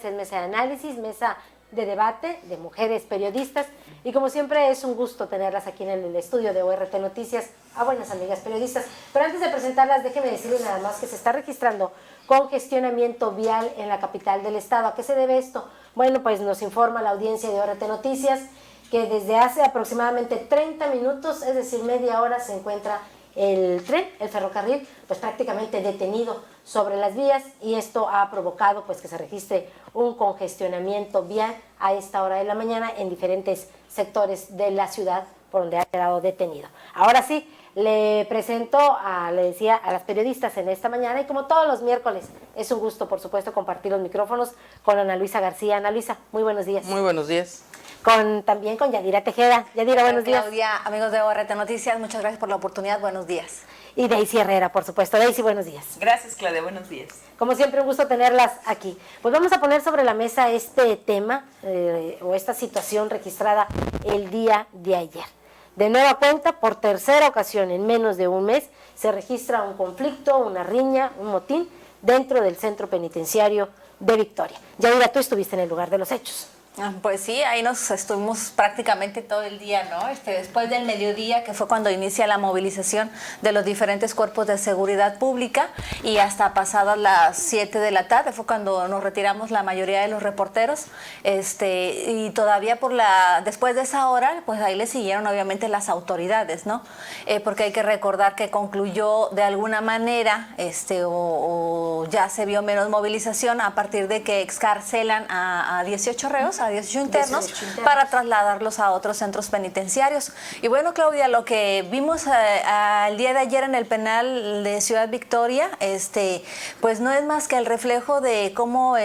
esta es Mesa de Análisis, mesa de debate de mujeres periodistas, y como siempre es un gusto tenerlas aquí en el estudio de ORT Noticias, a buenas amigas periodistas. Pero antes de presentarlas, déjenme decirles nada más que se está registrando congestionamiento vial en la capital del estado. ¿A qué se debe esto? Bueno, pues nos informa la audiencia de ORT Noticias que desde hace aproximadamente 30 minutos, es decir, media hora, se encuentra el tren, el ferrocarril, pues prácticamente detenido sobre las vías, y esto ha provocado pues que se registre un congestionamiento vial a esta hora de la mañana en diferentes sectores de la ciudad por donde ha quedado detenido. Ahora sí, le presento le decía, a las periodistas en esta mañana, y como todos los miércoles, es un gusto, por supuesto, compartir los micrófonos con Ana Luisa García. Ana Luisa, muy buenos días. Muy buenos días. También con Yadira Tejeda. Yadira, buenos días. Claudia, amigos de ORT Noticias, muchas gracias por la oportunidad, buenos días. Y Daisy Herrera, por supuesto. Daisy, buenos días. Gracias, Claudia, buenos días. Como siempre, un gusto tenerlas aquí. Pues vamos a poner sobre la mesa este tema o esta situación registrada el día de ayer. De nueva cuenta, por tercera ocasión en menos de un mes, se registra un conflicto, una riña, un motín dentro del centro penitenciario de Victoria. Yadira, tú estuviste en el lugar de los hechos. Pues sí, ahí nos estuvimos prácticamente todo el día, ¿no? Después del mediodía, que fue cuando inicia la movilización de los diferentes cuerpos de seguridad pública, y hasta pasadas las 7 de la tarde fue cuando nos retiramos la mayoría de los reporteros, y todavía después de esa hora, pues ahí le siguieron obviamente las autoridades, ¿no? Porque hay que recordar que concluyó de alguna manera, o ya se vio menos movilización a partir de que excarcelan a 18 reos, a 18 internos, para trasladarlos a otros centros penitenciarios. Y bueno, Claudia, lo que vimos el día de ayer en el penal de Ciudad Victoria, pues no es más que el reflejo de cómo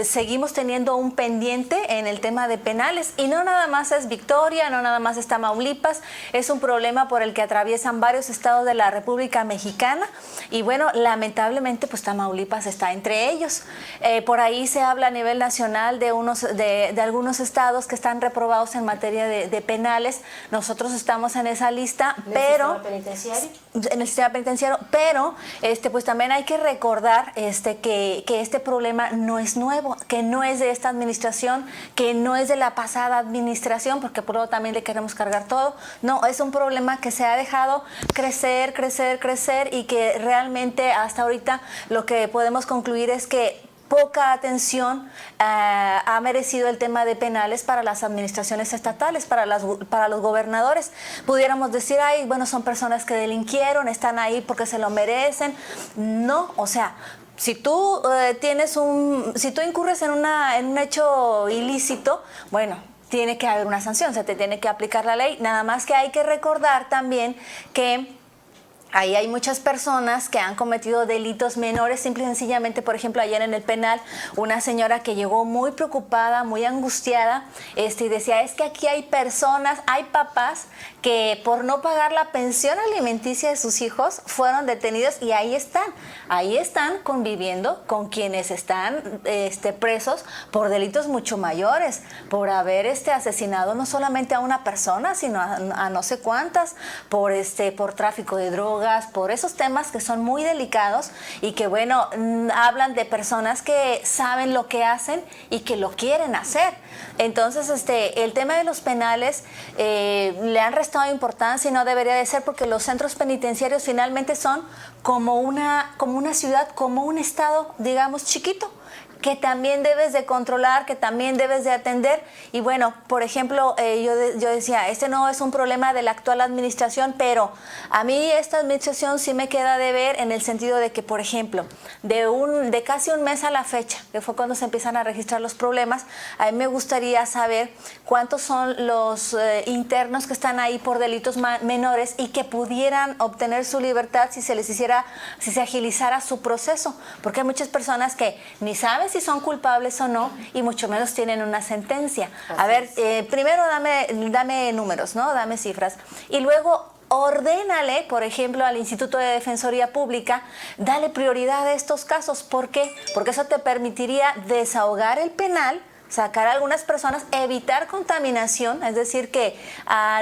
seguimos teniendo un pendiente en el tema de penales, y no nada más es Victoria, no nada más es Tamaulipas, es un problema por el que atraviesan varios estados de la República Mexicana, y bueno, lamentablemente pues Tamaulipas está entre ellos. Por ahí se habla a nivel nacional de algunos estados que están reprobados en materia de penales. Nosotros estamos en esa lista, pero en el sistema penitenciario, pero pues también hay que recordar que este problema no es nuevo, que no es de esta administración, que no es de la pasada administración, porque por luego también le queremos cargar todo. No, es un problema que se ha dejado crecer, y que realmente hasta ahorita lo que podemos concluir es que poca atención ha merecido el tema de penales para las administraciones estatales, para los gobernadores. Pudiéramos decir, bueno, son personas que delinquieron, están ahí porque se lo merecen. No, o sea, si tú incurres en un hecho ilícito, bueno, tiene que haber una sanción, se te tiene que aplicar la ley. Nada más que hay que recordar también que ahí hay muchas personas que han cometido delitos menores, simple y sencillamente. Por ejemplo, ayer en el penal, una señora que llegó muy preocupada, muy angustiada, y decía, es que aquí hay personas, hay papás que por no pagar la pensión alimenticia de sus hijos fueron detenidos, y ahí están conviviendo con quienes están presos por delitos mucho mayores, por haber asesinado no solamente a una persona, sino a no sé cuántas, por tráfico de drogas, por esos temas que son muy delicados, y que bueno, hablan de personas que saben lo que hacen y que lo quieren hacer. Entonces el tema de los penales le han restado importancia, y no debería de ser, porque los centros penitenciarios finalmente son como una ciudad, como un estado, digamos, chiquito, que también debes de controlar, que también debes de atender. Y bueno, por ejemplo, yo decía, no es un problema de la actual administración, pero a mí esta administración sí me queda de ver, en el sentido de que, por ejemplo, de casi un mes a la fecha, que fue cuando se empiezan a registrar los problemas, a mí me gustaría saber cuántos son los internos que están ahí por delitos menores, y que pudieran obtener su libertad si se agilizara su proceso, porque hay muchas personas que ni saben si son culpables o no, y mucho menos tienen una sentencia. A ver, primero dame números, ¿no? Dame cifras, y luego ordénale, por ejemplo, al Instituto de Defensoría Pública, dale prioridad a estos casos. ¿Por qué? Porque eso te permitiría desahogar el penal sacar a algunas personas, evitar contaminación, es decir, que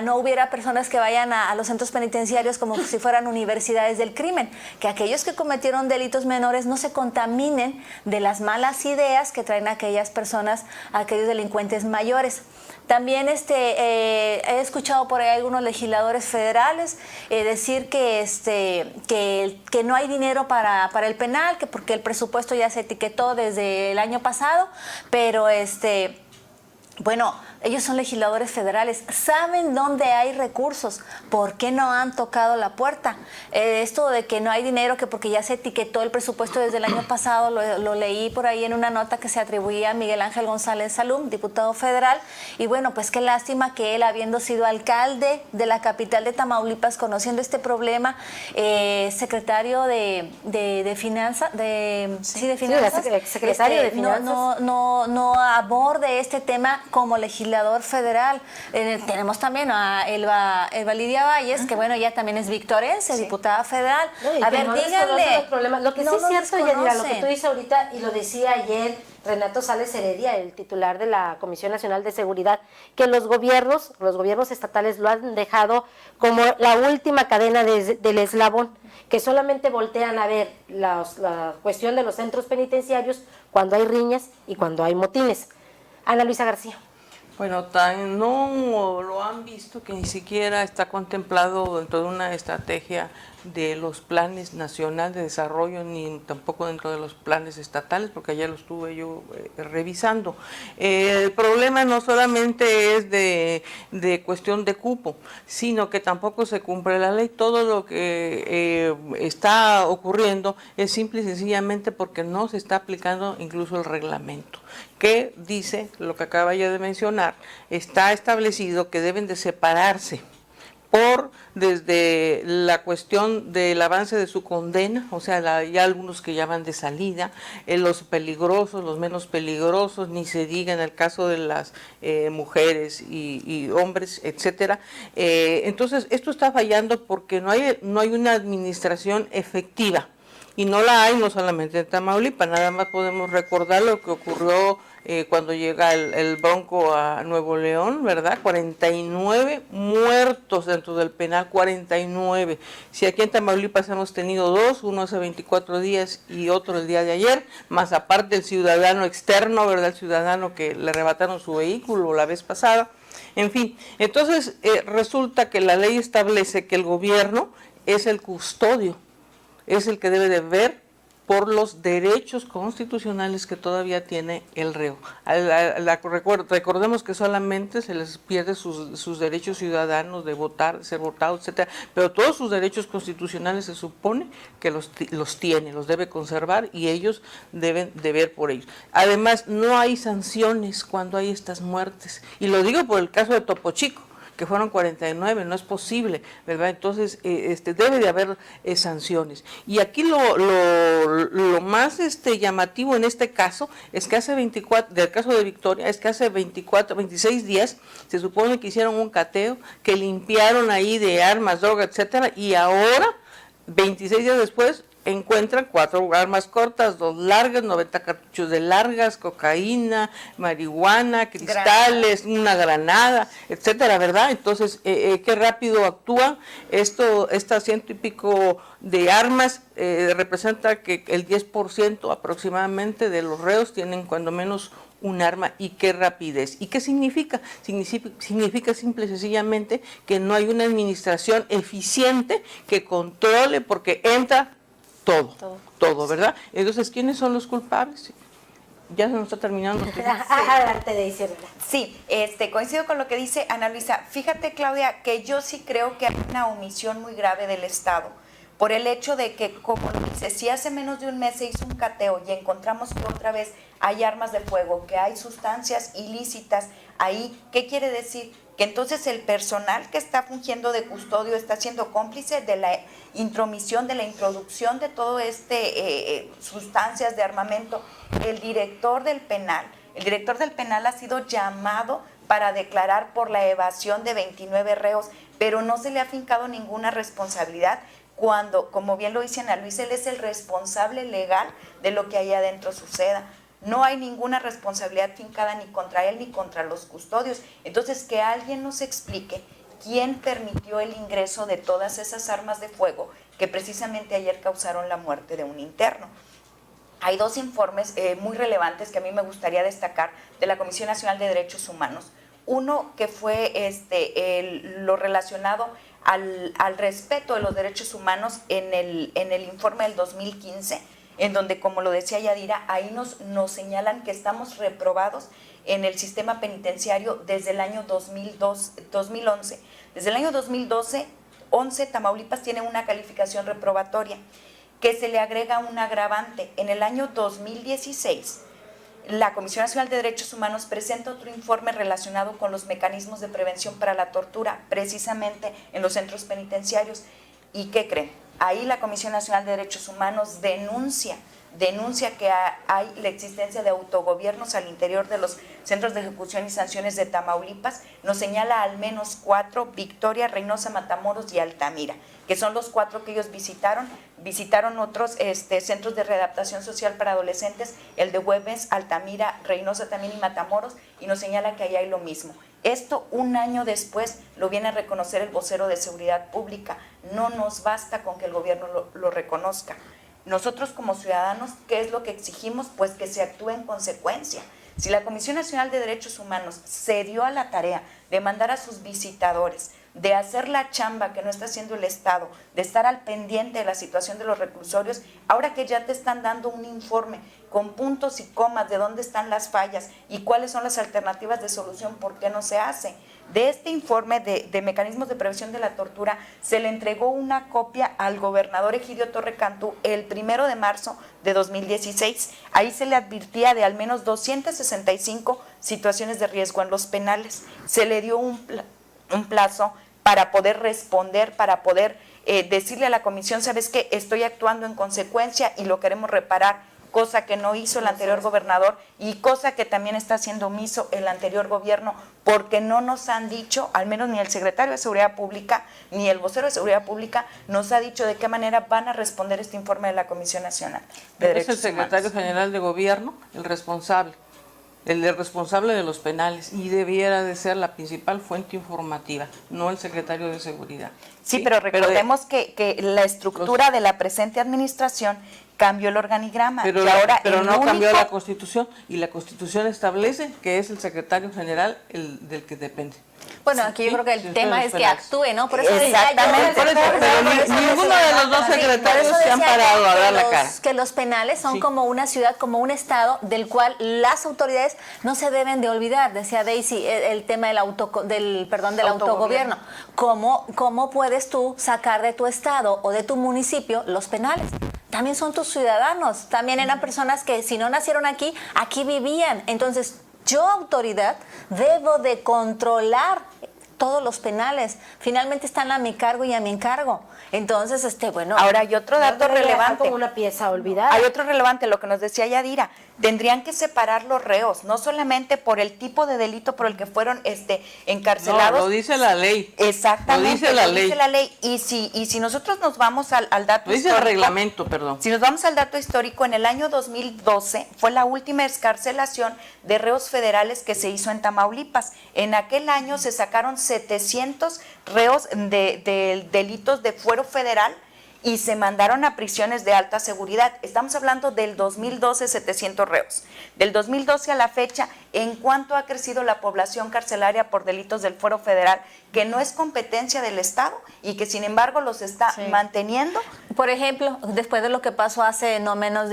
no hubiera personas que vayan a los centros penitenciarios como si fueran universidades del crimen, que aquellos que cometieron delitos menores no se contaminen de las malas ideas que traen aquellas personas, aquellos delincuentes mayores. También he escuchado por ahí algunos legisladores federales decir que no hay dinero para el penal, que porque el presupuesto ya se etiquetó desde el año pasado, pero bueno, ellos son legisladores federales, saben dónde hay recursos, ¿por qué no han tocado la puerta? Esto de que no hay dinero, que porque ya se etiquetó el presupuesto desde el año pasado, lo leí por ahí en una nota que se atribuía a Miguel Ángel González Salum, diputado federal, y bueno, pues qué lástima que él, habiendo sido alcalde de la capital de Tamaulipas, conociendo este problema, secretario de Finanzas, secretario de Finanzas, no aborde este tema como legislador federal. Tenemos también a Elba Lidia Valles, que bueno, ella también es victorense, diputada federal. No, a ver, díganle. Lo que sí es cierto, Yanira, lo que tú dices ahorita, y lo decía ayer Renato Sales Heredia, el titular de la Comisión Nacional de Seguridad, que los gobiernos estatales lo han dejado como la última cadena del eslabón, que solamente voltean a ver la cuestión de los centros penitenciarios cuando hay riñas y cuando hay motines. Ana Luisa García. Bueno, tan no lo han visto que ni siquiera está contemplado dentro de una estrategia de los planes nacional de desarrollo, ni tampoco dentro de los planes estatales, porque ayer lo estuve yo revisando. El problema no solamente es de cuestión de cupo, sino que tampoco se cumple la ley. Todo lo que está ocurriendo es simple y sencillamente porque no se está aplicando incluso el reglamento, que dice, lo que acaba ya de mencionar, está establecido que deben de separarse desde la cuestión del avance de su condena, o sea, hay algunos que llaman de salida, los peligrosos, los menos peligrosos, ni se diga en el caso de las mujeres y hombres, etcétera. Entonces, esto está fallando porque no hay una administración efectiva. Y no la hay no solamente en Tamaulipas, nada más podemos recordar lo que ocurrió cuando llega el Bronco a Nuevo León, ¿verdad? 49 muertos dentro del penal, 49. Si aquí en Tamaulipas hemos tenido 2, uno hace 24 días y otro el día de ayer, más aparte el ciudadano externo, ¿verdad? El ciudadano que le arrebataron su vehículo la vez pasada. En fin, entonces resulta que la ley establece que el gobierno es el custodio, es el que debe de ver por los derechos constitucionales que todavía tiene el reo. Recordemos que solamente se les pierde sus derechos ciudadanos de votar, de ser votados, etcétera, pero todos sus derechos constitucionales se supone que los tiene, los debe conservar y ellos deben de ver por ellos. Además, no hay sanciones cuando hay estas muertes, y lo digo por el caso de Topo Chico, que fueron 49, no es posible, ¿verdad? Entonces, debe de haber sanciones. Y aquí lo más llamativo en este caso es que del caso de Victoria, es que hace 26 días se supone que hicieron un cateo, que limpiaron ahí de armas, droga, etcétera, y ahora, 26 días después, encuentran 4 armas cortas, 2 largas, 90 cartuchos de largas, cocaína, marihuana, cristales, una granada, etcétera, ¿verdad? Entonces, qué rápido actúan. Esta 100 y pico de armas representa que el 10% aproximadamente de los reos tienen cuando menos un arma, y qué rapidez. ¿Y qué significa? Significa simple y sencillamente que no hay una administración eficiente que controle, porque entra todo, ¿verdad? Entonces, ¿quiénes son los culpables? Ya se nos está terminando. Sí, coincido con lo que dice Ana Luisa. Fíjate, Claudia, que yo sí creo que hay una omisión muy grave del Estado, por el hecho de que, como dice, si hace menos de un mes se hizo un cateo y encontramos que otra vez hay armas de fuego, que hay sustancias ilícitas ahí, ¿qué quiere decir? Que entonces el personal que está fungiendo de custodio está siendo cómplice de la intromisión, de la introducción de todo sustancias de armamento. El director del penal ha sido llamado para declarar por la evasión de 29 reos, pero no se le ha fincado ninguna responsabilidad cuando, como bien lo dice Ana Luisa, él es el responsable legal de lo que ahí adentro suceda. no hay ninguna responsabilidad fincada ni contra él ni contra los custodios. Entonces, que alguien nos explique quién permitió el ingreso de todas esas armas de fuego que precisamente ayer causaron la muerte de un interno. Hay dos informes muy relevantes que a mí me gustaría destacar de la Comisión Nacional de Derechos Humanos. Uno que fue lo relacionado al respeto de los derechos humanos en el informe del 2015, en donde, como lo decía Yadira, ahí nos señalan que estamos reprobados en el sistema penitenciario desde el año 2011. Desde el año 2011, Tamaulipas tiene una calificación reprobatoria que se le agrega un agravante. En el año 2016, la Comisión Nacional de Derechos Humanos presenta otro informe relacionado con los mecanismos de prevención para la tortura, precisamente en los centros penitenciarios. ¿Y qué creen? Ahí la Comisión Nacional de Derechos Humanos denuncia que hay la existencia de autogobiernos al interior de los centros de ejecución y sanciones de Tamaulipas. Nos señala al menos 4, Victoria, Reynosa, Matamoros y Altamira, que son los 4 que ellos visitaron. Visitaron otros centros de readaptación social para adolescentes, el de Güemes, Altamira, Reynosa también y Matamoros, y nos señala que ahí hay lo mismo. Esto un año después lo viene a reconocer el vocero de Seguridad Pública. No nos basta con que el gobierno lo reconozca. Nosotros como ciudadanos, ¿qué es lo que exigimos? Pues que se actúe en consecuencia. Si la Comisión Nacional de Derechos Humanos se dio a la tarea de mandar a sus visitadores, de hacer la chamba que no está haciendo el Estado, de estar al pendiente de la situación de los reclusorios, ahora que ya te están dando un informe con puntos y comas de dónde están las fallas y cuáles son las alternativas de solución, ¿por qué no se hace? De este informe de mecanismos de prevención de la tortura se le entregó una copia al gobernador Egidio Torre Cantú el 1 de marzo de 2016. Ahí se le advirtía de al menos 265 situaciones de riesgo en los penales. Se le dio un plazo para poder responder, para poder decirle a la comisión, ¿sabes qué? Estoy actuando en consecuencia y lo queremos reparar, cosa que no hizo el anterior gobernador y cosa que también está haciendo omiso el anterior gobierno, porque no nos han dicho, al menos ni el secretario de Seguridad Pública, ni el vocero de Seguridad Pública, nos ha dicho de qué manera van a responder este informe de la Comisión Nacional de Derechos Humanos. Es el secretario general de Gobierno el responsable de los penales, y debiera de ser la principal fuente informativa, no el secretario de Seguridad. Sí, pero recordemos que la estructura de la presente administración cambió el organigrama. Pero, y ahora pero no cambió la Constitución, y la Constitución establece que es el secretario general el del que depende. Bueno, aquí yo creo que el tema es que actúe, ¿no? Por eso exactamente. Pero ninguno de los dos secretarios se han parado a dar la cara. Que los penales son como una ciudad, como un estado del cual las autoridades no se deben de olvidar. Decía Daisy, el tema del autogobierno. ¿Cómo puedes tú sacar de tu estado o de tu municipio los penales? También son tus ciudadanos, también eran personas que si no nacieron aquí vivían. Entonces, yo, autoridad, debo de controlar todos los penales. Finalmente están a mi cargo y a mi encargo. Entonces, bueno. Ahora hay otro dato relevante. Como una pieza olvidada. Hay otro relevante, lo que nos decía Yadira. Tendrían que separar los reos, no solamente por el tipo de delito por el que fueron encarcelados. No, lo dice la ley. Exactamente, lo dice la ley. Y si nosotros nos vamos al dato lo dice histórico, el reglamento, perdón. Si nos vamos al dato histórico, en el año 2012 fue la última excarcelación de reos federales que se hizo en Tamaulipas. En aquel año se sacaron 700 reos de delitos de fuero federal y se mandaron a prisiones de alta seguridad. Estamos hablando del 2012, 700 reos. Del 2012 a la fecha, ¿en cuánto ha crecido la población carcelaria por delitos del fuero federal? Que no es competencia del Estado y que sin embargo los está manteniendo. Por ejemplo, después de lo que pasó hace no más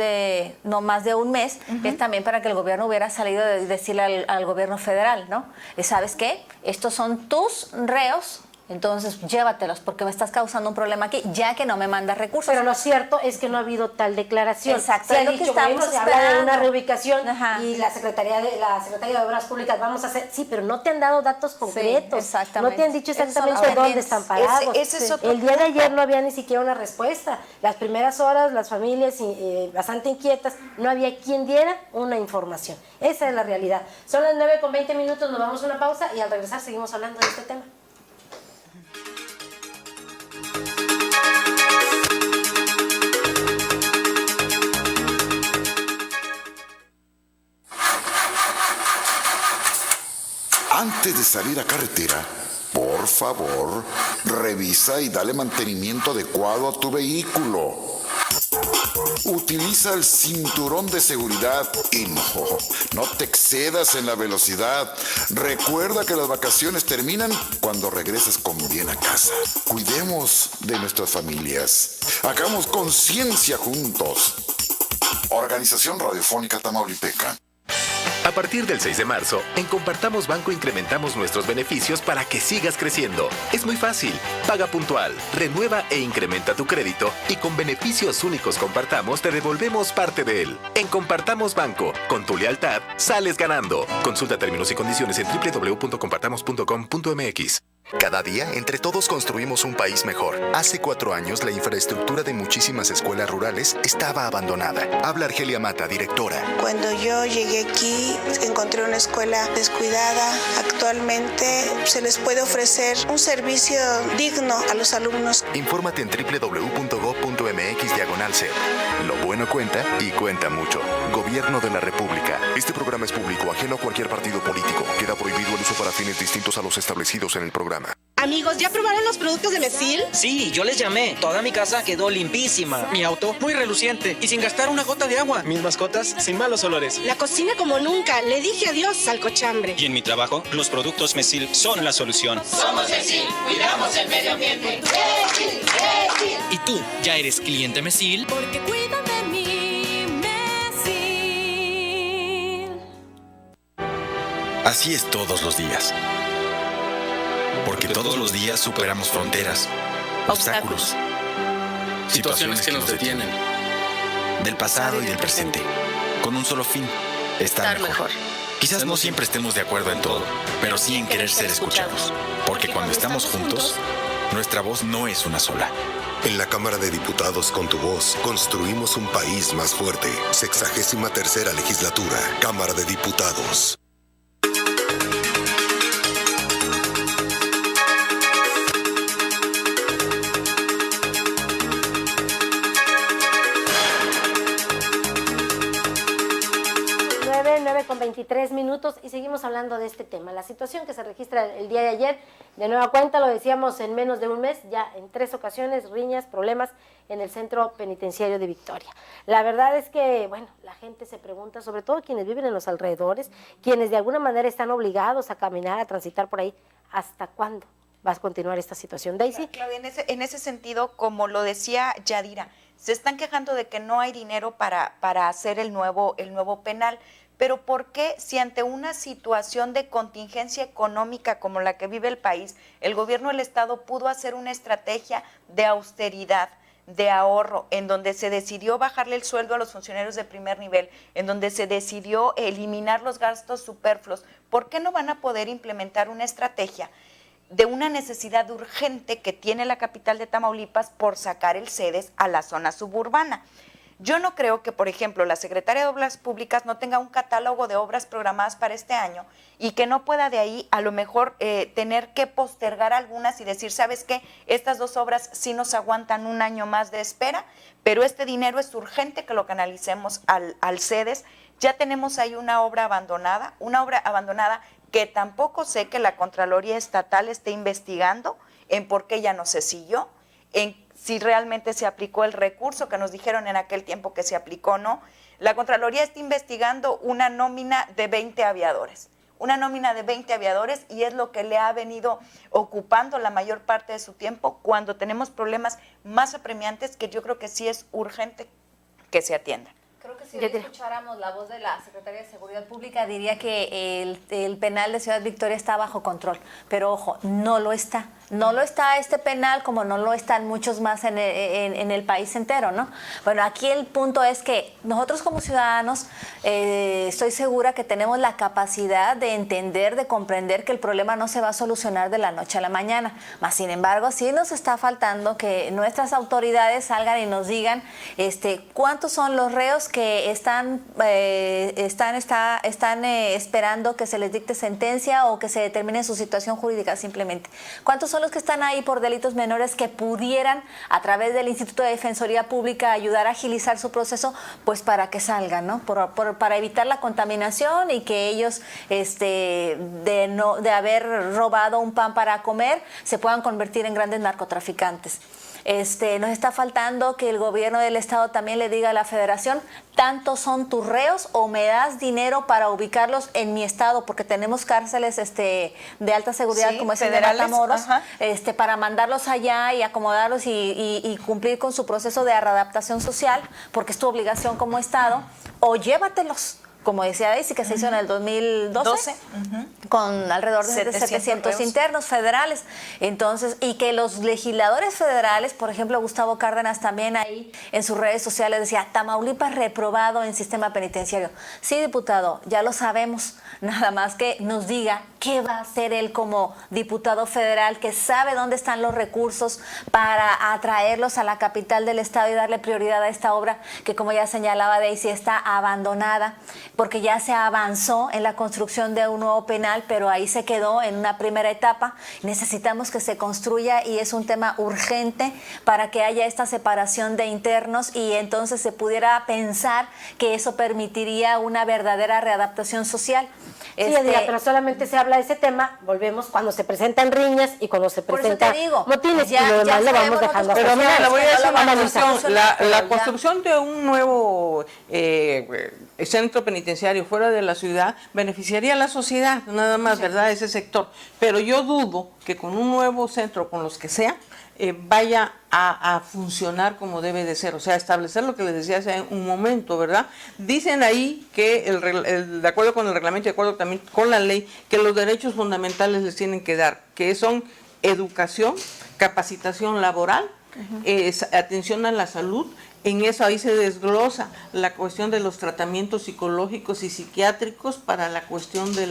de un mes, es también para que el gobierno hubiera salido de decirle al gobierno federal, ¿no? ¿Sabes qué? Estos son tus reos. Entonces, llévatelos porque me estás causando un problema aquí, ya que no me mandas recursos. Pero lo cierto es que no ha habido tal declaración. Exacto. Se ha dicho, bueno, se habla de una reubicación. Ajá. Y la Secretaría de Obras Públicas vamos a hacer, sí, pero no te han dado datos concretos. Sí, exactamente. No te han dicho exactamente dónde están parados. Ese es otro El día de ayer no había ni siquiera una respuesta. Las primeras horas, las familias bastante inquietas, no había quien diera una información. Esa es la realidad. Son las 9:20, nos vamos a una pausa y al regresar seguimos hablando de este tema. Antes de salir a carretera, por favor, revisa y dale mantenimiento adecuado a tu vehículo. Utiliza el cinturón de seguridad y no te excedas en la velocidad. Recuerda que las vacaciones terminan cuando regreses con bien a casa. Cuidemos de nuestras familias. Hagamos conciencia juntos. Organización Radiofónica Tamaulipeca. A partir del 6 de marzo, en Compartamos Banco incrementamos nuestros beneficios para que sigas creciendo. Es muy fácil. Paga puntual, renueva e incrementa tu crédito y con beneficios únicos Compartamos te devolvemos parte de él. En Compartamos Banco, con tu lealtad, sales ganando. Consulta términos y condiciones en www.compartamos.com.mx. Cada día, entre todos construimos un país mejor. Hace 4 años, la infraestructura de muchísimas escuelas rurales estaba abandonada. Habla Argelia Mata, directora. Cuando yo llegué aquí, encontré una escuela descuidada. Actualmente se les puede ofrecer un servicio digno a los alumnos. Infórmate en www.gov.mx/CEP. Lo bueno cuenta y cuenta mucho. Gobierno de la República. Este programa es público, ajeno a cualquier partido político. Queda prohibido el uso para fines distintos a los establecidos en el programa. Amigos, ¿ya probaron los productos de Mesil? Sí, yo les llamé. Toda mi casa quedó limpísima. Mi auto muy reluciente y sin gastar una gota de agua. Mis mascotas sin malos olores. La cocina como nunca. Le dije adiós al cochambre. Y en mi trabajo, los productos Mesil son la solución. Somos Mesil, cuidamos el medio ambiente. Mesil, Mesil. ¿Y tú, ya eres cliente Mesil? Porque cuidan de mí, Mesil. Así es todos los días. Porque todos los días superamos fronteras, obstáculos, situaciones que nos detienen, del pasado y del presente, con un solo fin, estar mejor. Quizás no siempre estemos de acuerdo en todo, pero sí en querer ser escuchados. Porque cuando estamos juntos, nuestra voz no es una sola. En la Cámara de Diputados, con tu voz, construimos un país más fuerte. 63ª legislatura, Cámara de Diputados. Con 23 minutos y seguimos hablando de este tema. La situación que se registra el día de ayer, de nueva cuenta, lo decíamos, en menos de un mes, ya en 3 ocasiones, riñas, problemas en el centro penitenciario de Victoria. La verdad es que, bueno, la gente se pregunta, sobre todo quienes viven en los alrededores, quienes de alguna manera están obligados a caminar, a transitar por ahí, ¿hasta cuándo va a continuar esta situación? Daisy. Claudia, en ese sentido, como lo decía Yadira, se están quejando de que no hay dinero para hacer el nuevo penal. Pero ¿por qué, si ante una situación de contingencia económica como la que vive el país, el gobierno del Estado pudo hacer una estrategia de austeridad, de ahorro, en donde se decidió bajarle el sueldo a los funcionarios de primer nivel, en donde se decidió eliminar los gastos superfluos? ¿Por qué no van a poder implementar una estrategia de una necesidad urgente que tiene la capital de Tamaulipas por sacar el CEDES a la zona suburbana? Yo no creo que, por ejemplo, la Secretaría de Obras Públicas no tenga un catálogo de obras programadas para este año y que no pueda de ahí a lo mejor tener que postergar algunas y decir, ¿sabes qué? Estas 2 obras sí nos aguantan un año más de espera, pero este dinero es urgente que lo canalicemos al CEDES. Ya tenemos ahí una obra abandonada que tampoco sé que la Contraloría Estatal esté investigando en por qué ya no se siguió, en si realmente se aplicó el recurso que nos dijeron en aquel tiempo que se aplicó, ¿no? La Contraloría está investigando una nómina de 20 aviadores. Y es lo que le ha venido ocupando la mayor parte de su tiempo cuando tenemos problemas más apremiantes que yo creo que sí es urgente que se atiendan. Creo que si hoy escucháramos la voz de la Secretaría de Seguridad Pública diría que el penal de Ciudad Victoria está bajo control, pero ojo, no lo está. No lo está este penal como no lo están muchos más en el país entero, ¿no? Bueno, aquí el punto es que nosotros como ciudadanos estoy segura que tenemos la capacidad de entender, de comprender que el problema no se va a solucionar de la noche a la mañana. Mas, sin embargo, sí nos está faltando que nuestras autoridades salgan y nos digan cuántos son los reos que están esperando que se les dicte sentencia o que se determine su situación jurídica simplemente. ¿Cuántos son son los que están ahí por delitos menores que pudieran, a través del Instituto de Defensoría Pública, ayudar a agilizar su proceso, pues para que salgan, ¿no? Para evitar la contaminación y que ellos, de haber robado un pan para comer, se puedan convertir en grandes narcotraficantes. Nos está faltando que el gobierno del estado también le diga a la federación, tantos son tus reos o me das dinero para ubicarlos en mi estado, porque tenemos cárceles de alta seguridad, como es el de Matamoros, para mandarlos allá y acomodarlos y cumplir con su proceso de readaptación social, porque es tu obligación como estado, o llévatelos. Como decía Daisy, que se hizo en el 2012, con alrededor de 700 internos federales. Entonces, y que los legisladores federales, por ejemplo, Gustavo Cárdenas también ahí en sus redes sociales decía, Tamaulipas reprobado en sistema penitenciario. Sí, diputado, ya lo sabemos, nada más que nos diga qué va a hacer él como diputado federal, que sabe dónde están los recursos para atraerlos a la capital del estado y darle prioridad a esta obra que, como ya señalaba Daisy, está abandonada, porque ya se avanzó en la construcción de un nuevo penal, pero ahí se quedó en una primera etapa. Necesitamos que se construya y es un tema urgente para que haya esta separación de internos y entonces se pudiera pensar que eso permitiría una verdadera readaptación social. Sí, Adriana, pero solamente se habla de ese tema, volvemos cuando se presentan riñas y cuando se presentan motines, y lo demás lo vamos dejando. Pero mira, le voy a decir una cuestión, la construcción de un nuevo centro penitenciario fuera de la ciudad beneficiaría a la sociedad, nada más, ¿verdad?, ese sector. Pero yo dudo que con un nuevo centro, con los que sea, vaya a funcionar como debe de ser, o sea, establecer lo que les decía hace un momento, ¿verdad? Dicen ahí que, de acuerdo con el reglamento y de acuerdo también con la ley, que los derechos fundamentales les tienen que dar, que son educación, capacitación laboral, atención a la salud. En eso ahí se desglosa la cuestión de los tratamientos psicológicos y psiquiátricos para la cuestión de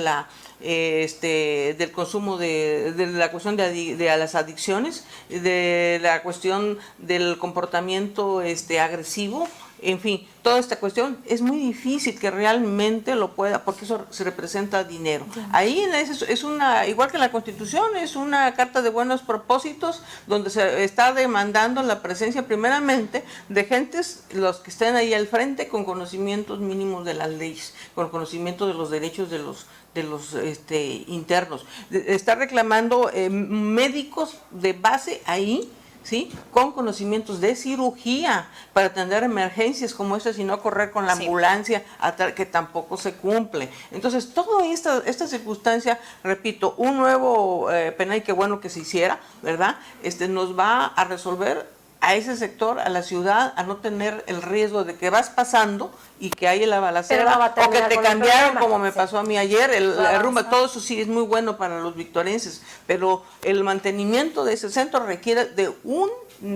del consumo de la cuestión de las adicciones, de la cuestión del comportamiento agresivo. En fin, toda esta cuestión es muy difícil que realmente lo pueda, porque eso se representa dinero. Ahí es igual que en la Constitución, es una carta de buenos propósitos donde se está demandando la presencia primeramente de gentes, los que estén ahí al frente, con conocimientos mínimos de las leyes, con conocimiento de los derechos de los internos. Está reclamando médicos de base ahí, ¿sí?, con conocimientos de cirugía para atender emergencias como estas y no correr con la ambulancia, que tampoco se cumple. Entonces, toda esta circunstancia, repito, un nuevo penal, que bueno que se hiciera, ¿verdad?, nos va a resolver a ese sector, a la ciudad, a no tener el riesgo de que vas pasando y que hay la balacera, o que te cambiaron, como me pasó a mí ayer, el rumbo. Todo eso sí es muy bueno para los victorenses, pero el mantenimiento de ese centro requiere de un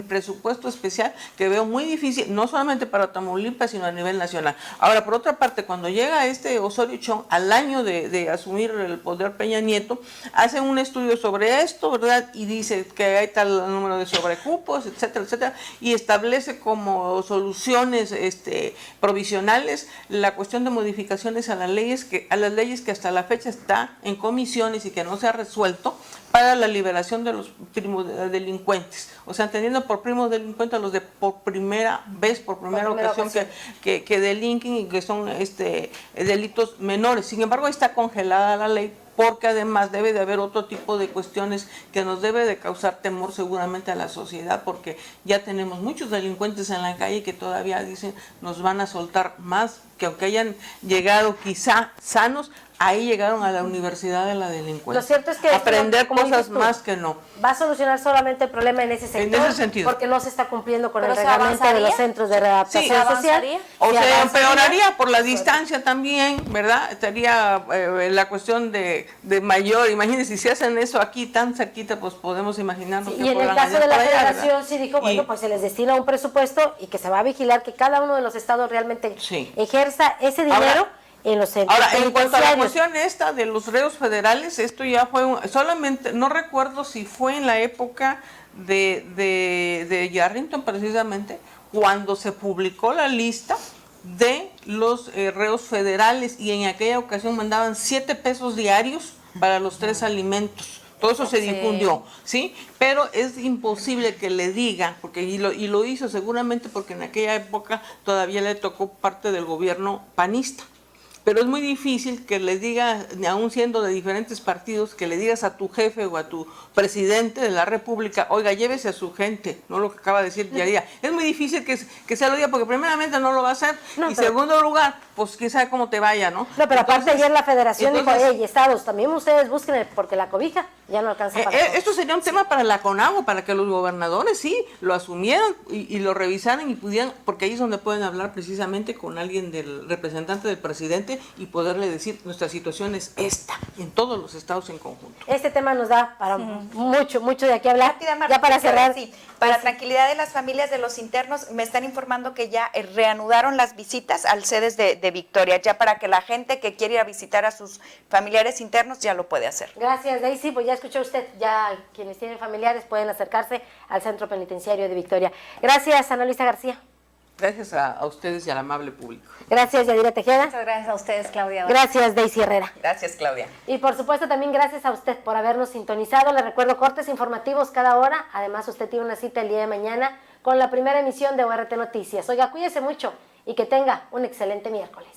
presupuesto especial que veo muy difícil, no solamente para Tamaulipas, sino a nivel nacional. Ahora, por otra parte, cuando llega Osorio Chong al año de asumir el poder Peña Nieto, hace un estudio sobre esto, ¿verdad?, y dice que hay tal número de sobrecupos, etcétera, etcétera, y establece como soluciones provisionales la cuestión de modificaciones a las leyes que hasta la fecha está en comisiones y que no se ha resuelto, para la liberación de los primos delincuentes, o sea, entendiendo por primos delincuentes a los de por primera ocasión que delinquen y que son delitos menores. Sin embargo, ahí está congelada la ley, porque además debe de haber otro tipo de cuestiones que nos debe de causar temor seguramente a la sociedad, porque ya tenemos muchos delincuentes en la calle que todavía dicen nos van a soltar más, que aunque hayan llegado quizá sanos, ahí llegaron a la universidad de la delincuencia. Lo cierto es que aprender cosas más que no. Va a solucionar solamente el problema en ese sector, en ese sentido, porque no se está cumpliendo con el reglamento de los centros de readaptación social. O se empeoraría por la distancia también, ¿verdad? Estaría la cuestión de mayor, imagínense, si se hacen eso aquí tan cerquita, pues podemos imaginarnos que y en el caso de la federación sí dijo, bueno, pues se les destina un presupuesto y que se va a vigilar que cada uno de los estados realmente ejerza ese dinero en los centros. Ahora, en cuanto a la cuestión esta de los reos federales, esto ya fue solamente, no recuerdo si fue en la época de Yarrington precisamente, cuando se publicó la lista de los reos federales, y en aquella ocasión mandaban 7 pesos diarios para los 3 alimentos, todo eso se difundió, ¿sí? Pero es imposible que le digan, porque y lo hizo seguramente porque en aquella época todavía le tocó parte del gobierno panista. Pero es muy difícil que le digas, aún siendo de diferentes partidos, que le digas a tu jefe o a tu presidente de la República, oiga, llévese a su gente, no lo que acaba de decir Yadira. Es muy difícil que se lo diga, porque primeramente no lo va a hacer, y segundo lugar, pues quién sabe cómo te vaya, ¿no? No, pero aparte ayer la federación dijo, estados, también ustedes busquen, porque la cobija ya no alcanza para todos. Esto sería un tema para la CONAGUA, para que los gobernadores sí lo asumieran y lo revisaran y pudieran, porque ahí es donde pueden hablar precisamente con alguien del representante del presidente y poderle decir, nuestra situación es esta, en todos los estados en conjunto. Este tema nos da para mucho de aquí hablar. Ya para cerrar. Sí, para tranquilidad de las familias de los internos, me están informando que ya reanudaron las visitas al sedes de Victoria, ya para que la gente que quiere ir a visitar a sus familiares internos ya lo puede hacer. Gracias, Daisy. Pues ya escuchó usted, ya quienes tienen familiares pueden acercarse al Centro Penitenciario de Victoria. Gracias, Ana Luisa García. Gracias a ustedes y al amable público. Gracias, Yadira Tejeda. Muchas gracias a ustedes, Claudia. Gracias, Daisy Herrera. Gracias, Claudia. Y por supuesto también gracias a usted por habernos sintonizado. Le recuerdo cortes informativos cada hora. Además, usted tiene una cita el día de mañana con la primera emisión de ORT Noticias. Oiga, cuídese mucho y que tenga un excelente miércoles.